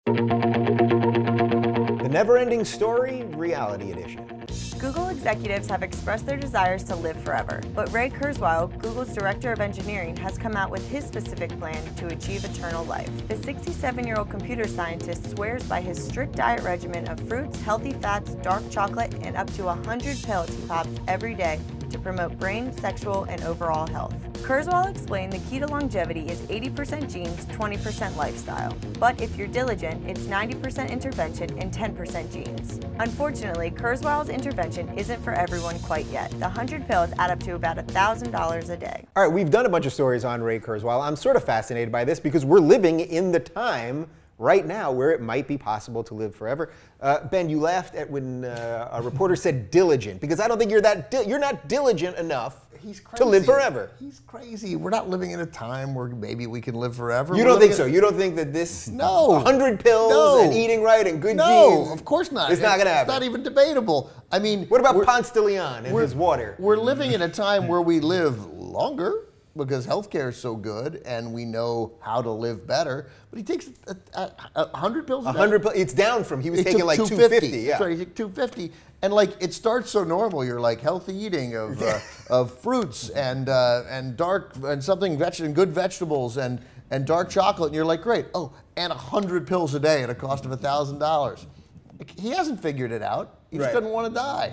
The Never-Ending Story, Reality Edition. Google executives have expressed their desires to live forever, but Ray Kurzweil, Google's director of engineering, has come out with his specific plan to achieve eternal life. The 67-year-old computer scientist swears by his strict diet regimen of fruits, healthy fats, dark chocolate, and up to 100 pills he pops every day to promote brain, sexual, and overall health. Kurzweil explained the key to longevity is 80% genes, 20% lifestyle. But if you're diligent, it's 90% intervention and 10% genes. Unfortunately, Kurzweil's intervention isn't for everyone quite yet. The 100 pills add up to about $1,000 a day. All right, we've done a bunch of stories on Ray Kurzweil. I'm sort of fascinated by this because we're living in the time right now where it might be possible to live forever. Ben, you laughed at when a reporter said diligent, because I don't think you're not diligent enough to live forever. He's crazy. We're not living in a time where maybe we can live forever. You don't think so? You don't think that this 100 pills and eating right and good genes? No, of course not. It's not going to happen. It's not even debatable. I mean, what about Ponce de Leon and his water? We're living in a time where we live longer because healthcare is so good and we know how to live better. But he takes 100 pills a day. 100 pills. It's down from, he was taking like 250. Yeah. Sorry, he took 250. And like, it starts so normal. You're like healthy eating of fruits and dark and good vegetables and dark chocolate. And you're like, great. Oh, and 100 pills a day at a cost of $1,000. He hasn't figured it out. He just doesn't want to die.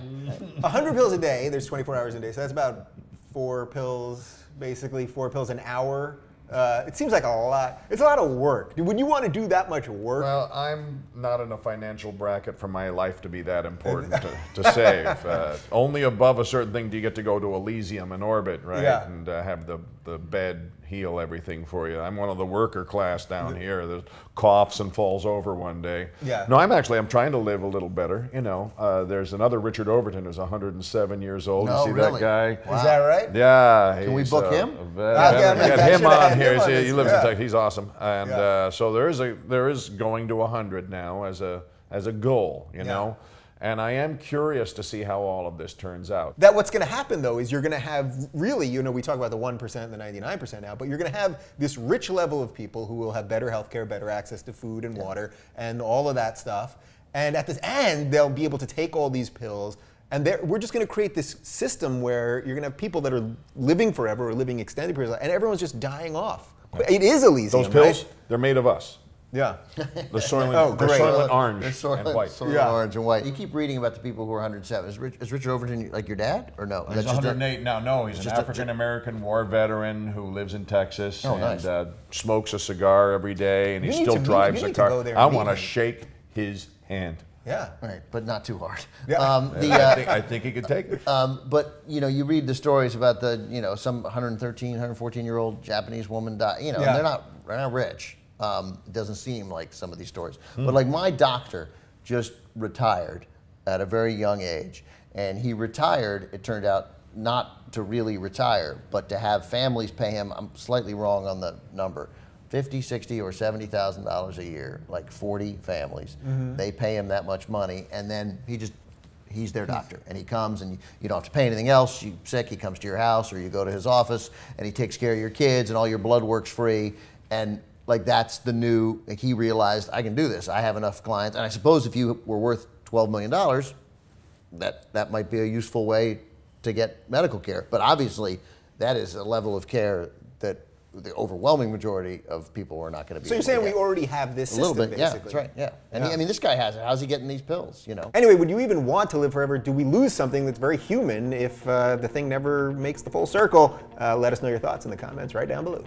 100 pills a day. There's 24 hours a day, so that's about 4 pills. Basically 4 pills an hour. It seems like a lot. It's a lot of work. Would you want to do that much work? Well, I'm not in a financial bracket for my life to be that important to save. Only above a certain thing do you get to go to Elysium in orbit, right? Yeah. And have the bed heal everything for you. I'm one of the worker class down here that coughs and falls over one day. Yeah. No, I'm trying to live a little better. You know, there's another Richard Overton who's 107 years old. No, you see really? that guy? Wow. Is that right? Yeah. Can we book him? Get him on here. He lives in Yeah. Texas. He's awesome. And so there is going to 100 now as a goal, you know. And I am curious to see how all of this turns out. That what's going to happen, though, is you're going to have really, you know, we talk about the 1% and the 99% now, but you're going to have this rich level of people who will have better healthcare, better access to food and water and all of that stuff. And at the end, they'll be able to take all these pills. And we're just going to create this system where you're going to have people that are living forever or living extended periods, and everyone's just dying off. Yeah. It is Elysium, those pills, right? They're made of us. Yeah. The Soylent, orange and white. Soylent orange and white. You keep reading about the people who are 107. Is Richard Overton like your dad or no? He's 108 now. No, he's an African-American war veteran who lives in Texas and smokes a cigar every day, and he still drives a car. I want to shake his hand. Yeah. Right, but not too hard. Yeah. I think he could take it. But you know, you read the stories about some 113, 114-year-old Japanese woman died. You know, and they're not rich. It doesn't seem like some of these stories. But like my doctor just retired at a very young age, and he retired, it turned out, not to really retire, but to have families pay him. I'm slightly wrong on the number. $50,000, $60,000, or $70,000 a year, like 40 families. They pay him that much money, and then he's their doctor, and he comes, and you don't have to pay anything else. You're sick, he comes to your house, or you go to his office, and he takes care of your kids, and all your blood work's free. And like that's the new. Like he realized, I can do this. I have enough clients, and I suppose if you were worth $12 million, that might be a useful way to get medical care. But obviously, that is a level of care that the overwhelming majority of people are not going to be. So you're saying we already have this system, a little bit, basically. yeah, that's right, yeah. And I mean, this guy has it. How's he getting these pills? You know. Anyway, would you even want to live forever? Do we lose something that's very human if the thing never makes the full circle? Let us know your thoughts in the comments right down below.